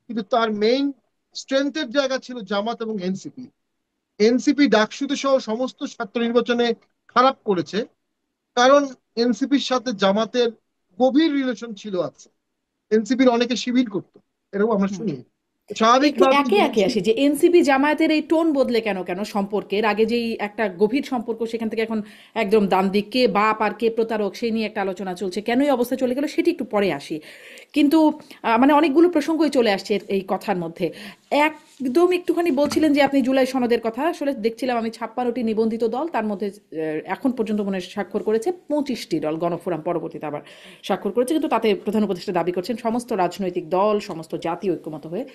কিন্তু তার মেইন স্ট্রেংথের জায়গা ছিল জামাত এবং এনসিপি। এনসিপি ডাকসুতে সহ সমস্ত ছাত্র নির্বাচনে খারাপ করেছে, কারণ এনসিপির সাথে জামাতের গভীর রিলেশন ছিল। আছে, এনসিপির অনেকে শিবির করতো, এরকম আমরা হুম। শুনি। একটু স্বাভাবিকভাবেই একে একে আসি বলছি। যে এনসিপি জামায়াতের এই টোন বদলে কেন, কেন সম্পর্কের আগে যেই একটা গভীর সম্পর্ক সেখান থেকে এখন একদম ডান দিক, কে বাপ আর কে প্রতারক সেই নিয়ে একটা আলোচনা চলছে, কেন এই অবস্থা চলে গেল সেটি একটু পরে আসি। কিন্তু মানে অনেকগুলো প্রসঙ্গই চলে আসছে এই কথার মধ্যে। একদম একটুখানি বলছিলেন যে আপনি জুলাই সনদের কথা, আসলে দেখছিলাম আমি 56টি নিবন্ধিত দল, তার মধ্যে এখন পর্যন্ত মনে হয় স্বাক্ষর করেছে 25টি দল, গণফোরাম পরবর্তীতে আবার স্বাক্ষর করেছে, কিন্তু তাতে প্রধান উপদেষ্টা দাবি করছেন সমস্ত রাজনৈতিক দল সমস্ত জাতি ঐক্যমত হয়ে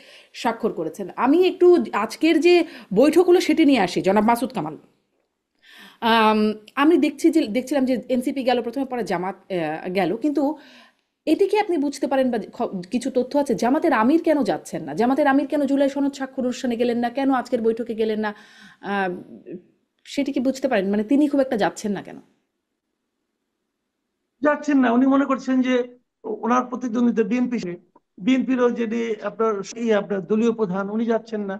স্বাক্ষর করেছেন। আমি একটু আজকের যে বৈঠক হলো সেটি নিয়ে আসি, জনাব মাসুদ কামাল। আম, আমি দেখছিলাম যে এনসিপি গেল প্রথমে, পরে জামাত গেল, কিন্তু এটিকে আপনি বুঝতে পারেন বা কিছু তথ্য আছে জামাতের আমির কেন যাচ্ছেন না, জামাতের আমির কেন জুলাই সনদ স্বাক্ষর অনুষ্ঠানে গেলেন না, কেন আজকের বৈঠকে গেলেন না? আহ, সেটি কি বুঝতে পারেন, মানে তিনি খুব একটা যাচ্ছেন না কেন? যাচ্ছেন না, উনি মনে করছেন যে ওনার প্রতিদ্বন্দ্বিতা বিএনপির যিনি আপনার আপনার দলীয় প্রধান উনি যাচ্ছেন না,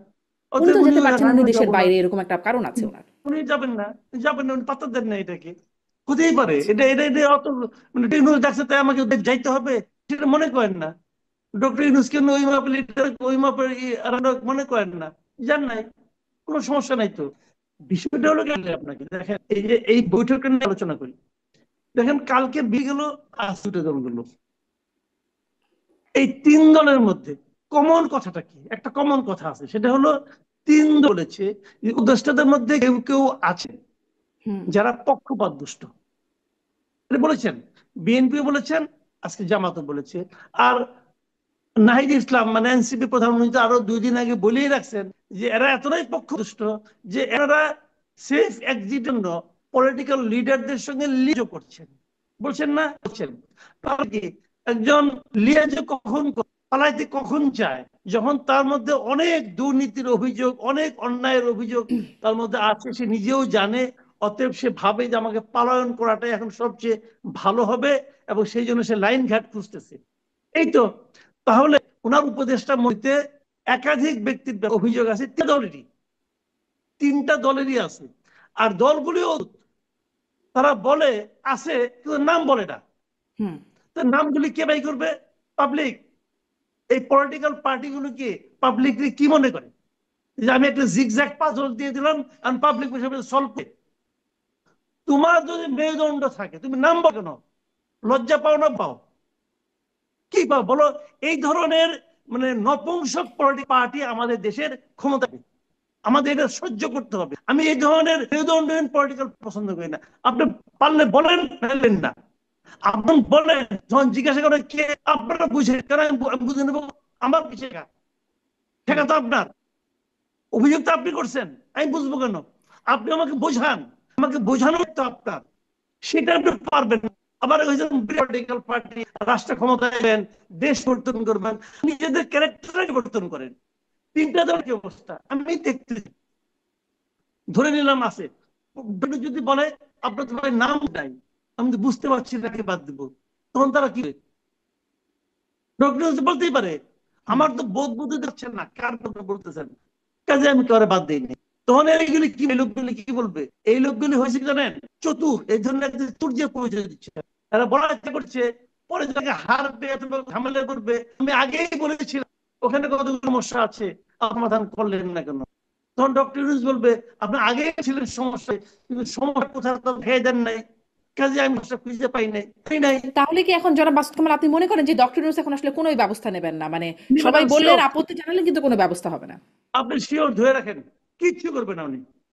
উনি তো অতএব যেতে উনিও পারছেন, উনি আমিও দেশের যাব না। বাইরে, এরকম একটা কারণ আছে ওনার। উনি যাবেন না, উনি পাত্তা দেন না এটাকে। হতেই পারে, এটা এটা এটা অত মানে টেকনোলজি দেখছে তাই আমাকে ওদের যাইতে হবে সেটা মনে করেন না। ডক্টর ইউনূসকে ওই মাপের leader, ওই মাপের মনে করেন না, যান নাই, কোনো সমস্যা নাই তো। বিষয়টা হলো কি, আপনাকে দেখেন এই যে এই বৈঠকটা নিয়ে আলোচনা করি। দেখেন কালকে বিয়ে গেল, আজ দুটো দল গেল। এই তিন দলের মধ্যে কমন কথাটা কি? একটা কমন কথা আছে, সেটা হলো তিন দলেছে যে উপদেষ্টাদের মধ্যে কেউ কেউ আছে হুম। যারা পক্ষপাত দুষ্ট। এটা বলেছেন, বিএনপি বলেছেন, আজকে জামাতও বলেছে। আর নাহিদ ইসলাম মানে এনসিপি প্রধানমন্ত্রী আরো 2 দিন আগে বলেই রাখছেন যে এরা এতটাই পক্ষদুষ্ট যে এরা সেফ এক্সিটের জন্য পলিটিক্যাল লিডারদের সঙ্গে লিজও করছেন। বলছেন না? বলছেন। তাহলে কি, একজন লিয়াজে কখন পালাইতে কখন চায়? যখন তার মধ্যে অনেক দুর্নীতির অভিযোগ, অনেক অন্যায়ের অভিযোগ তার মধ্যে আছে, সে নিজেও জানে। অতএব সে ভাবে যে আমাকে পালায়ন করাটাই এখন সবচেয়ে ভালো হবে, এবং সেই জন্য সে লাইন ঘাট খুঁজতেছে। এই তো। তাহলে ওনার উপদেষ্টার মধ্যে একাধিক ব্যক্তির অভিযোগ আছে, তিনটা দলেরই আছে। আর দলগুলিও তারা বলে আছে, কিন্তু নাম বলে না। হুম। তার নামগুলি কে বাই করবে? পাবলিক। এই পলিটিক্যাল পার্টিগুলোকে পাবলিক কি মনে করে যে আমি একটা জিগজ্যাগ পাজল দিয়ে দিলাম আর পাবলিক হিসেবে সলভ করে? তোমার যদি মেরুদণ্ড থাকে তুমি নাম বলো কেন? লজ্জা পাও না পাও? কি পাও বলো? এই ধরনের মানে নপুংসক পলিটিক পার্টি আমাদের দেশের ক্ষমতা, আমাদের এটা সহ্য করতে হবে। আমি এই ধরনের মেরুদণ্ডহীন পলিটিক্যাল পছন্দ করি না। আপনি পারলে বলেন, পারলেন না। আপনি বলেন, যখন জিজ্ঞাসা করেন কে, আপনারা বুঝে কেন আমি বুঝে নেবো? আমার কি শেখা? হুম। শেখা তো আপনার। অভিযোগ তো আপনি করছেন, আমি বুঝবো কেন? আপনি আমাকে বোঝান, আমাকে বোঝানো তো আপনার, সেটা আপনি পারবেন না। আবার পলিটিক্যাল পার্টি রাষ্ট্র ক্ষমতায় নেবেন, দেশ পরিবর্তন করবেন, নিজেদের ক্যারেক্টার পরিবর্তন করেন। তিনটা দলের কি অবস্থা আমি দেখতে, ধরে নিলাম আছে। যদি বলে আপনার তো ভাই নাম নাই, আমি তো বুঝতে পারছি না কে বাদ দিব, তখন তারা কি ডক্টর বলতেই পারে হুম। আমার তো বোধ বুদ্ধি দিচ্ছেন না, কার কথা বলতেছেন, কাজে আমি কারে বাদ দিইনি। তখন এইগুলি কি, এই লোকগুলি কি বলবে? এই লোকগুলি হয়েছে কি জানেন? চতুর। এই ধরনের একটা চতুর্যের পরিচয় দিচ্ছে। এরা বলার চেষ্টা করছে পরে যাকে হারবে, ঝামেলা করবে। আমি আগেই বলেছিলাম ওখানে কতগুলো সমস্যা আছে, সমাধান করলেন না কেন? তখন ডক্টর ইউনূস বলবে আপনি আগে ছিলেন সমস্যায়, কিন্তু সমস্যা কোথাও তো ভেয়ে দেন নাই, কাজে আমি সমস্যা খুঁজে পাই নাই। তাহলে কি এখন যারা মাসুদ কামাল, আপনি মনে করেন যে ডক্টর ইউনূস এখন আসলে কোনো ব্যবস্থা নেবেন না, মানে নিবেন, সবাই আমি বললেন শিওর। আপত্তি জানালেন কিন্তু কোনো ব্যবস্থা হবে না? আপনি শিওর ধরে রাখেন, কিচ্ছু করবে না উনি।